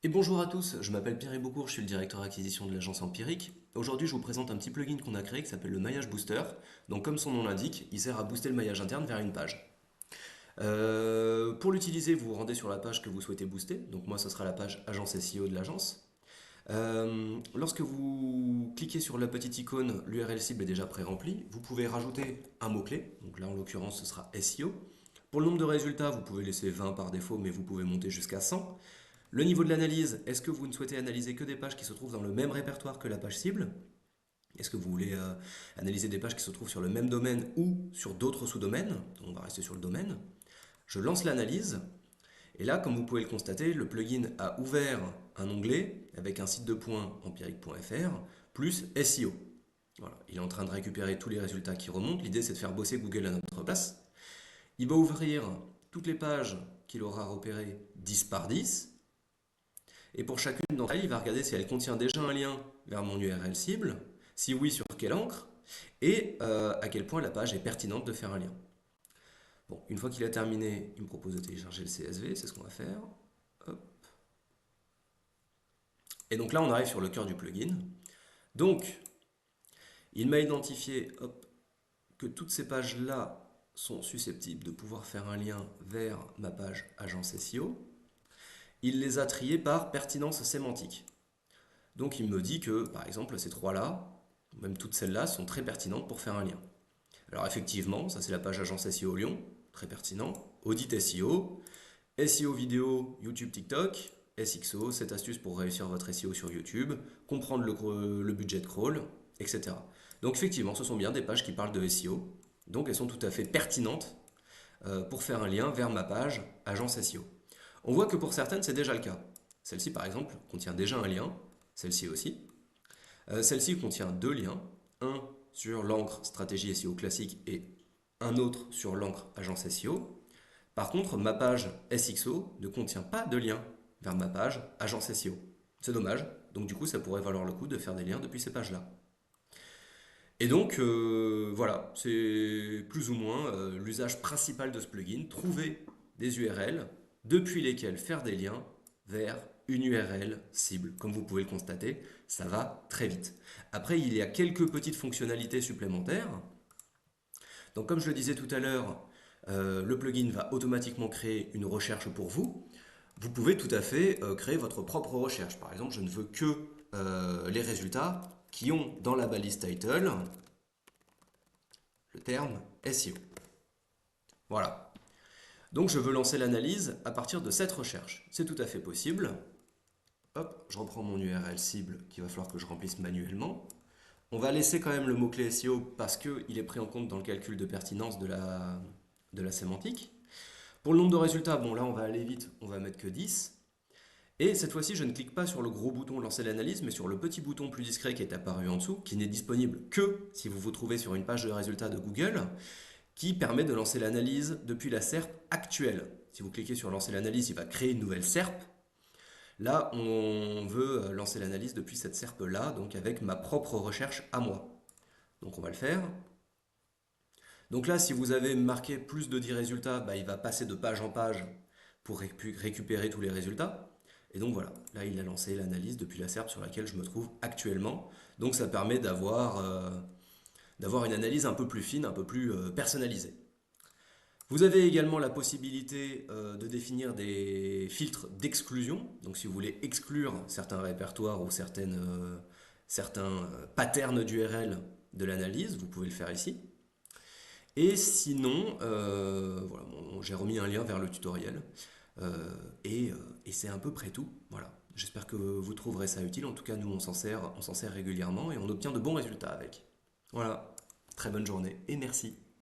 Et bonjour à tous, je m'appelle Pierre Beaucourt, je suis le directeur acquisition de l'agence Empirique. Aujourd'hui, je vous présente un petit plugin qu'on a créé qui s'appelle le maillage booster. Donc, comme son nom l'indique, il sert à booster le maillage interne vers une page. Pour l'utiliser, vous vous rendez sur la page que vous souhaitez booster. Donc, moi, ce sera la page agence SEO de l'agence. Lorsque vous cliquez sur la petite icône, l'URL cible est déjà pré-remplie. Vous pouvez rajouter un mot-clé. Donc là, en l'occurrence, ce sera SEO. Pour le nombre de résultats, vous pouvez laisser 20 par défaut, mais vous pouvez monter jusqu'à 100. Le niveau de l'analyse, est-ce que vous ne souhaitez analyser que des pages qui se trouvent dans le même répertoire que la page cible? Est-ce que vous voulez analyser des pages qui se trouvent sur le même domaine ou sur d'autres sous-domaines? On va rester sur le domaine. Je lance l'analyse. Et là, comme vous pouvez le constater, le plugin a ouvert un onglet avec un site de points empirique.fr plus SEO. Voilà, il est en train de récupérer tous les résultats qui remontent. L'idée, c'est de faire bosser Google à notre place. Il va ouvrir toutes les pages qu'il aura repérées 10 par 10. Et pour chacune d'entre elles, il va regarder si elle contient déjà un lien vers mon URL cible, si oui, sur quelle encre, et à quel point la page est pertinente de faire un lien. Bon, une fois qu'il a terminé, il me propose de télécharger le CSV, c'est ce qu'on va faire. Hop. Et donc là, on arrive sur le cœur du plugin. Donc, il m'a identifié que toutes ces pages-là sont susceptibles de pouvoir faire un lien vers ma page agence SEO. Il les a triées par pertinence sémantique. Donc il me dit que, par exemple, ces trois-là, même toutes celles-là, sont très pertinentes pour faire un lien. Alors effectivement, ça c'est la page agence SEO Lyon, très pertinent. Audit SEO, SEO vidéo, YouTube, TikTok, SXO, 7 astuces pour réussir votre SEO sur YouTube, comprendre le budget crawl, etc. Donc effectivement, ce sont bien des pages qui parlent de SEO, donc elles sont tout à fait pertinentes pour faire un lien vers ma page agence SEO. On voit que pour certaines, c'est déjà le cas. Celle-ci, par exemple, contient déjà un lien, celle-ci aussi. Celle-ci contient deux liens, un sur l'encre stratégie SEO classique et un autre sur l'encre agence SEO. Par contre, ma page SXO ne contient pas de lien vers ma page agence SEO. C'est dommage, donc du coup ça pourrait valoir le coup de faire des liens depuis ces pages-là. Et donc voilà, c'est plus ou moins l'usage principal de ce plugin, trouver des URL depuis lesquelles faire des liens vers une URL cible. Comme vous pouvez le constater, ça va très vite. Après, il y a quelques petites fonctionnalités supplémentaires. Donc comme je le disais tout à l'heure, le plugin va automatiquement créer une recherche pour vous. Vous pouvez tout à fait créer votre propre recherche. Par exemple, je ne veux que les résultats qui ont dans la balise title le terme SEO. Voilà. Donc je veux lancer l'analyse à partir de cette recherche. C'est tout à fait possible. Hop, je reprends mon URL cible qu'il va falloir que je remplisse manuellement. On va laisser quand même le mot-clé SEO parce qu'il est pris en compte dans le calcul de pertinence de la sémantique. Pour le nombre de résultats, bon là on va aller vite, on va mettre que 10. Et cette fois-ci, je ne clique pas sur le gros bouton lancer l'analyse, mais sur le petit bouton plus discret qui est apparu en dessous, qui n'est disponible que si vous vous trouvez sur une page de résultats de Google, qui permet de lancer l'analyse depuis la SERP actuelle. Si vous cliquez sur lancer l'analyse, il va créer une nouvelle SERP. Là, on veut lancer l'analyse depuis cette SERP-là, donc avec ma propre recherche à moi. Donc on va le faire. Donc là, si vous avez marqué plus de 10 résultats, bah, il va passer de page en page pour récupérer tous les résultats. Et donc voilà, là il a lancé l'analyse depuis la SERP sur laquelle je me trouve actuellement. Donc ça permet d'avoir une analyse un peu plus fine, un peu plus personnalisée. Vous avez également la possibilité de définir des filtres d'exclusion. Donc si vous voulez exclure certains répertoires ou certains patterns d'URL de l'analyse, vous pouvez le faire ici. Et sinon, voilà, bon, j'ai remis un lien vers le tutoriel. Et c'est à peu près tout. Voilà. J'espère que vous trouverez ça utile. En tout cas, nous, on s'en sert régulièrement et on obtient de bons résultats avec. Voilà. Très bonne journée et merci.